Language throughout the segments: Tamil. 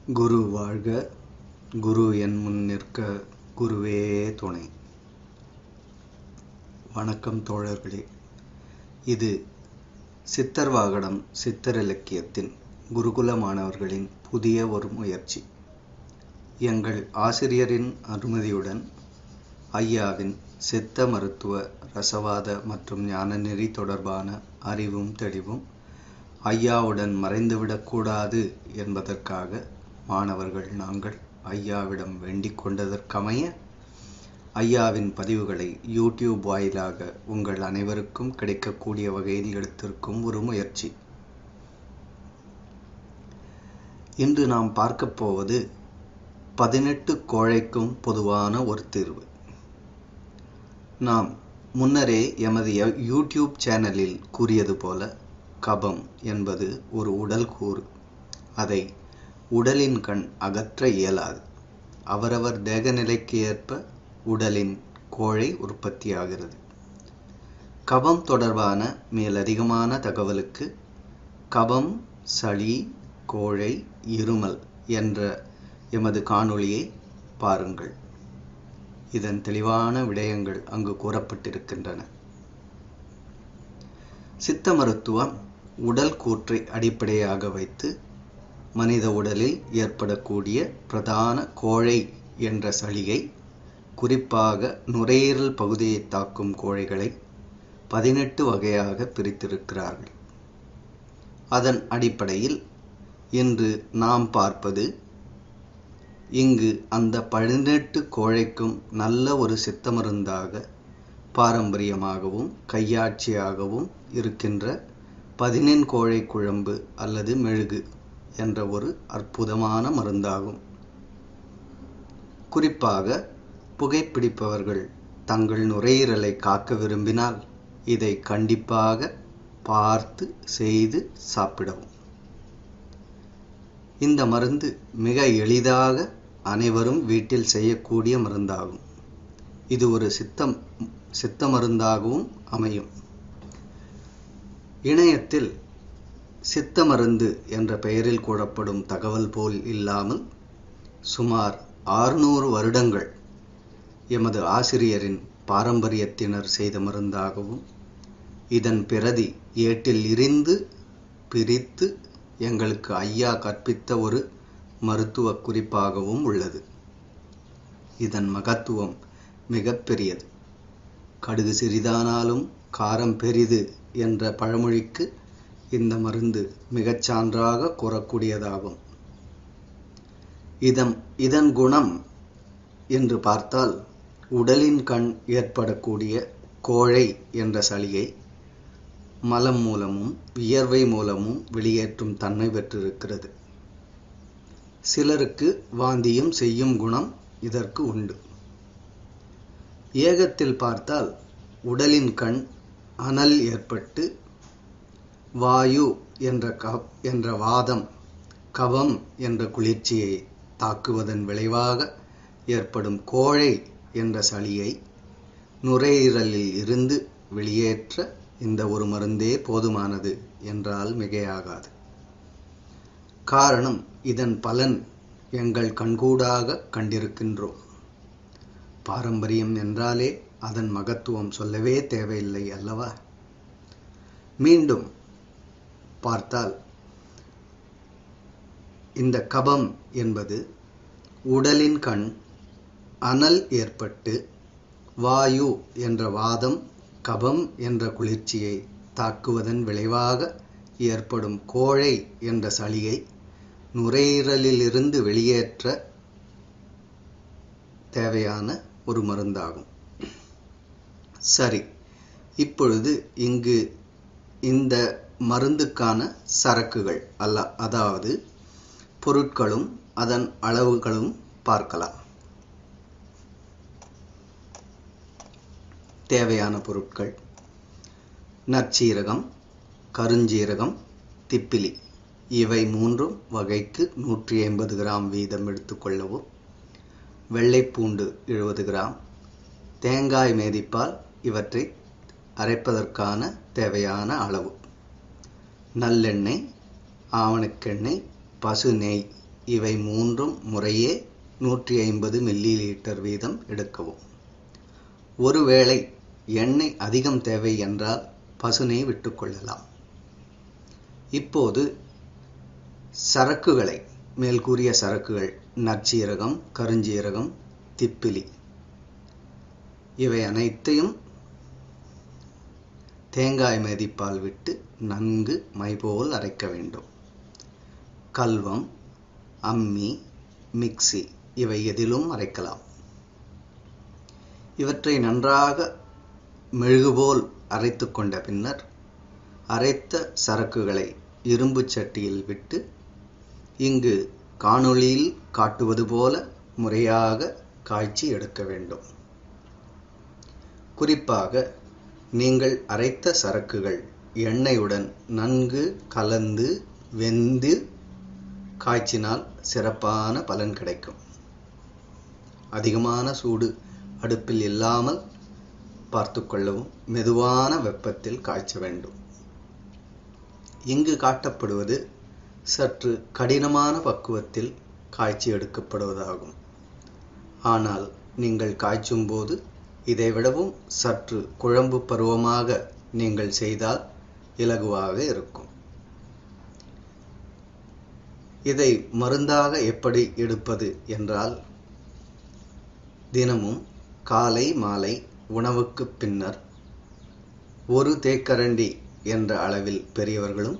குரு வாழ்க, குரு என் முன் நிற்க, குருவே துணை. வணக்கம் தோழர்களே. இது சித்தர்வாகடம் சித்தர் இலக்கியத்தின் குருகுல மாணவர்களின் புதிய ஒரு முயற்சி. எங்கள் ஆசிரியரின் அனுமதியுடன் ஐயாவின் சித்த மருத்துவ, ரசவாத மற்றும் ஞானநெறி தொடர்பான அறிவும் தெளிவும் ஐயாவுடன் மறைந்துவிடக்கூடாது என்பதற்காக மாணவர்கள் நாங்கள் ஐயாவிடம் வேண்டிக் கொண்டதற்கமைய ஐயாவின் பதிவுகளை யூடியூப் வாயிலாக உங்கள் அனைவருக்கும் கிடைக்கக்கூடிய வகையில் எடுத்திருக்கும் ஒரு முயற்சி. இன்று நாம் பார்க்கப் போவது 18 கோழைக்கும் பொதுவான ஒரு தீர்வு. நாம் முன்னரே எமது யூடியூப் சேனலில் கூறியது போல, கபம் என்பது ஒரு உடல் கூறு. அதை உடலின் கண் அகற்ற இயலாது. அவரவர் தேகநிலைக்கு ஏற்ப உடலின் கோழை உற்பத்தியாகிறது. கபம் தொடர்பான மேலதிகமான தகவலுக்கு கபம், சளி, கோழை, இருமல் என்ற எமது காணொளியை பாருங்கள். இதன் தெளிவான விடயங்கள் அங்கு கூறப்பட்டிருக்கின்றன. சித்த மருத்துவம் உடல் கூற்றை அடிப்படையாக வைத்து மனித உடலில் ஏற்படக்கூடிய பிரதான கோழை என்ற சளியை, குறிப்பாக நுரையீரல் பகுதியை தாக்கும் கோழைகளை 18 வகையாக பிரித்திருக்கிறார்கள். அதன் அடிப்படையில் இன்று நாம் பார்ப்பது, இங்கு அந்த 18 கோழைக்கும் நல்ல ஒரு சித்த மருந்தாக, பாரம்பரியமாகவும் கையாட்சியாகவும் இருக்கின்ற 14 கோழை குழம்பு அல்லது மெழுகு என்ற ஒரு அற்புதமான மருந்தாகும். குறிப்பாக புகைப்பிடிப்பவர்கள் தங்கள் நுரையீரலை காக்க விரும்பினால் இதை கண்டிப்பாக பார்த்து செய்து சாப்பிடவும். இந்த மருந்து மிக எளிதாக அனைவரும் வீட்டில் செய்யக்கூடிய மருந்தாகும். இது ஒரு சித்த மருந்தாகவும் அமையும். இணையத்தில் சித்த மருந்து என்ற பெயரில் கூறப்படும் தகவல் போல் இல்லாமல், சுமார் 600 வருடங்கள் எமது ஆசிரியரின் பாரம்பரியத்தினர் செய்த மருந்தாகவும், இதன் பிரதி ஏட்டில் இருந்து பிரித்து எங்களுக்கு ஐயா கற்பித்த ஒரு மருத்துவ குறிப்பாகவும் உள்ளது. இதன் மகத்துவம் மிக பெரியது. கடுகு சிறிதானாலும் காரம் பெரிது என்ற பழமொழிக்கு இந்த மருந்து மிகச் சான்றாக கூறக்கூடியதாகும். இதன் குணம் என்று பார்த்தால், உடலின் கண் ஏற்படக்கூடிய கோழை என்ற சளியை மலம் மூலமும் வியர்வை மூலமும் வெளியேற்றும் தன்மை பெற்றிருக்கிறது. சிலருக்கு வாந்தியும் செய்யும் குணம் இதற்கு உண்டு. ஏகத்தில் பார்த்தால், உடலின் கண் அனல் ஏற்பட்டு வாயு என்ற வாதம், கபம் என்ற குளிர்ச்சியை தாக்குவதன் விளைவாக ஏற்படும் கோழை என்ற சளியை நுரையீரலில் இருந்து வெளியேற்ற இந்த ஒரு மருந்தே போதுமானது என்றால் மிகையாகாது. காரணம், இதன் பலன் எங்கள் கண்கூடாக கண்டிருக்கின்றோம். பாரம்பரியம் என்றாலே அதன் மகத்துவம் சொல்லவே தேவையில்லை அல்லவா? மீண்டும் பார்த்தால், இந்த கபம் என்பது உடலின் கண் அனல் ஏற்பட்டு வாயு என்ற வாதம், கபம் என்ற குளிர்ச்சியை தாக்குவதன் விளைவாக ஏற்படும் கோழை என்ற சளியை நுரையீரலிலிருந்து வெளியேற்ற தேவையான ஒரு மருந்தாகும். சரி, இப்பொழுது இங்கு இந்த மருந்துக்கான சரக்குகள் அதாவது பொருட்களும் அதன் அளவுகளும் பார்க்கலாம். தேவையான பொருட்கள்: நற்சீரகம், கருஞ்சீரகம், திப்பிலி. இவை மூன்றும் வகைக்கு 150 கிராம் வீதம் எடுத்துக்கொள்ளவும். வெள்ளைப்பூண்டு 70 கிராம், தேங்காய் மேதிப்பால் இவற்றை அரைப்பதற்கான தேவையான அளவு. நல்லெண்ணெய், ஆவணக்கெண்ணெய், பசு நெய் இவை மூன்றும் முறையே 150 மில்லி வீதம் எடுக்கவும். ஒருவேளை எண்ணெய் அதிகம் தேவை என்றால் பசுநெய் விட்டுக்கொள்ளலாம். இப்போது சரக்குகளை, மேல்கூறிய சரக்குகள் நற்சீரகம், கருஞ்சீரகம், திப்பிலி இவை அனைத்தையும் தேங்காய் மேதிப்பால் விட்டு நன்கு மைபோல் அரைக்க வேண்டும். கல்வம், அம்மி, மிக்ஸி இவை எதிலும் அரைக்கலாம். இவற்றை நன்றாக மெழுகுபோல் அரைத்து கொண்ட பின்னர் அரைத்த சரக்குகளை இரும்பு சட்டியில் விட்டு இங்கு காணொளியில் காட்டுவது போல முறையாக காய்ச்சி எடுக்க வேண்டும். குறிப்பாக நீங்கள் அரைத்த சரக்குகள் எண்ணெயுடன் நன்கு கலந்து வெந்து காய்ச்சினால் சிறப்பான பலன் கிடைக்கும். அதிகமான சூடு அடுப்பில் இல்லாமல் பார்த்து கொள்ளவும். மெதுவான வெப்பத்தில் காய்ச்ச வேண்டும். இங்கு காட்டப்படுவது சற்று கடினமான பக்குவத்தில் காய்ச்சி எடுக்கப்படுவதாகும். ஆனால் நீங்கள் காய்ச்சும் போது இதைவிடவும் சற்று குழம்பு பருவமாக நீங்கள் செய்தால் இலகுவாக இருக்கும். இதை மருந்தாக எப்படி எடுப்பது என்றால், தினமும் காலை மாலை உணவுக்கு பின்னர் 1 தேக்கரண்டி என்ற அளவில் பெரியவர்களும்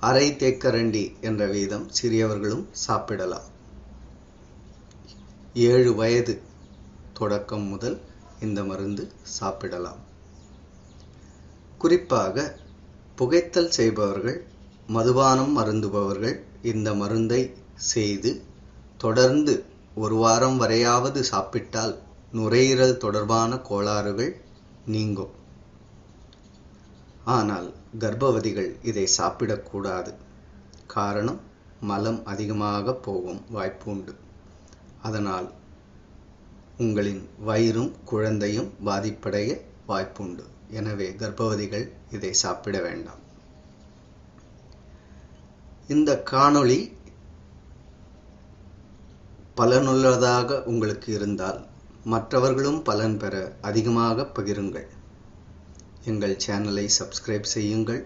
1/2 தேக்கரண்டி என்ற வீதம் சிறியவர்களும் சாப்பிடலாம். 7 வயது தொடக்கம் முதல் இந்த மருந்து சாப்பிடலாம். குறிப்பாக புகைத்தல் செய்பவர்கள், மதுபானம் அருந்துபவர்கள் இந்த மருந்தை செய்து தொடர்ந்து 1 வாரம் வரையாவது சாப்பிட்டால் நுரையீரல் தொடர்பான கோளாறுகள் நீங்கும். ஆனால் கர்ப்பவதிகள் இதை சாப்பிடக்கூடாது. காரணம், மலம் அதிகமாக போகும் வாய்ப்பு உண்டு. அதனால் உங்களின் வயிறும் குழந்தையும் பாதிப்படைய வாய்ப்புண்டு. எனவே கர்ப்பவதிகள் இதை சாப்பிட வேண்டாம். இந்த காணொளி பலனுள்ளதாக உங்களுக்கு இருந்தால் மற்றவர்களும் பலன் பெற அதிகமாக பகிருங்கள். எங்கள் சேனலை சப்ஸ்கிரைப் செய்யுங்கள்.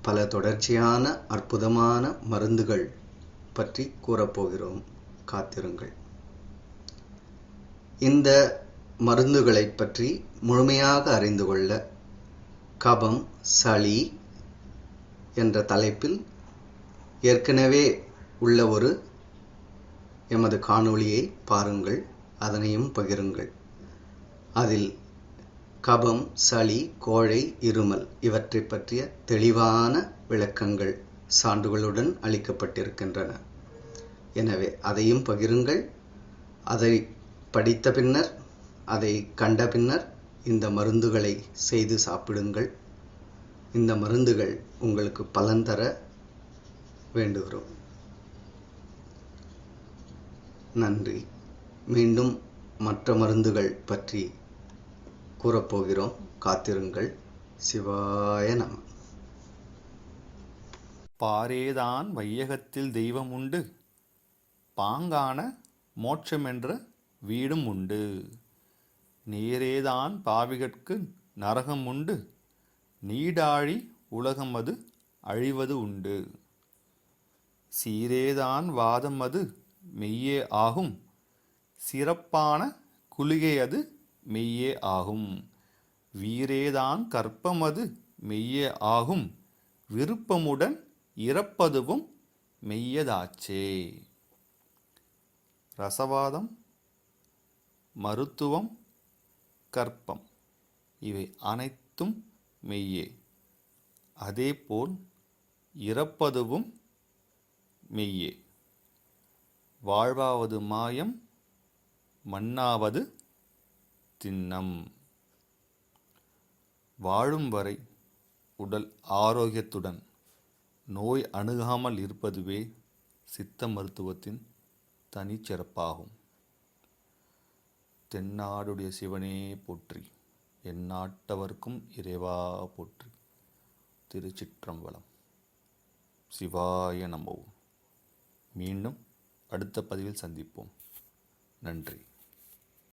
பல தொடர்ச்சியான அற்புதமான மருந்துகள் பற்றி கூறப்போகிறோம். காத்திருங்கள். இந்த மருந்துகளை பற்றி முழுமையாக அறிந்து கொள்ள கபம், சளி என்ற தலைப்பில் ஏற்கனவே உள்ள ஒரு எமது காணொளியை பாருங்கள். அதனையும் பகிருங்கள். அதில் கபம், சளி, கோழை, இருமல் இவற்றை பற்றிய தெளிவான விளக்கங்கள் சான்றுகளுடன் அளிக்கப்பட்டிருக்கின்றன. எனவே அதையும் பகிருங்கள். அதை படித்த பின்னர், அதை கண்ட பின்னர் இந்த மருந்துகளை செய்து சாப்பிடுங்கள். இந்த மருந்துகள் உங்களுக்கு பலன் தர வேண்டுகிறோம். நன்றி. மீண்டும் மற்ற மருந்துகள் பற்றி கூறப்போகிறோம். காத்திருங்கள். சிவாய நம. பாரேதான் வையகத்தில் தெய்வம் உண்டு, பாங்கான மோட்சமென்ற வீடும் உண்டு. நேரேதான் பாவிகட்கு நரகம் உண்டு, நீடாழி உலகம் அது அழிவது உண்டு. சீரேதான் வாதம் அது மெய்யே ஆகும், சிறப்பான குளிகை அது மெய்யே ஆகும். வீரேதான் கற்பம் அது மெய்யே ஆகும், விருப்பமுடன் இறப்பதுவும் மெய்யதாச்சே. ரசவாதம், மருத்துவம், கற்பம் இவை அனைத்தும் மெய்யே. அதேபோல் இறப்பதுவும் மெய்யே. வாழ்வாவது மாயம், மண்ணாவது திண்ணம். வாழும் வரை உடல் ஆரோக்கியத்துடன் நோய் அணுகாமல் இருப்பதுவே சித்த மருத்துவத்தின் தனிச்சிறப்பாகும். தென்னாடுடைய சிவனே போற்றி, எந்நாட்டவர்க்கும் இறைவா போற்றி. திருச்சிற்றம்பலம். சிவாய நமோ. மீண்டும் அடுத்த பதிவில் சந்திப்போம். நன்றி.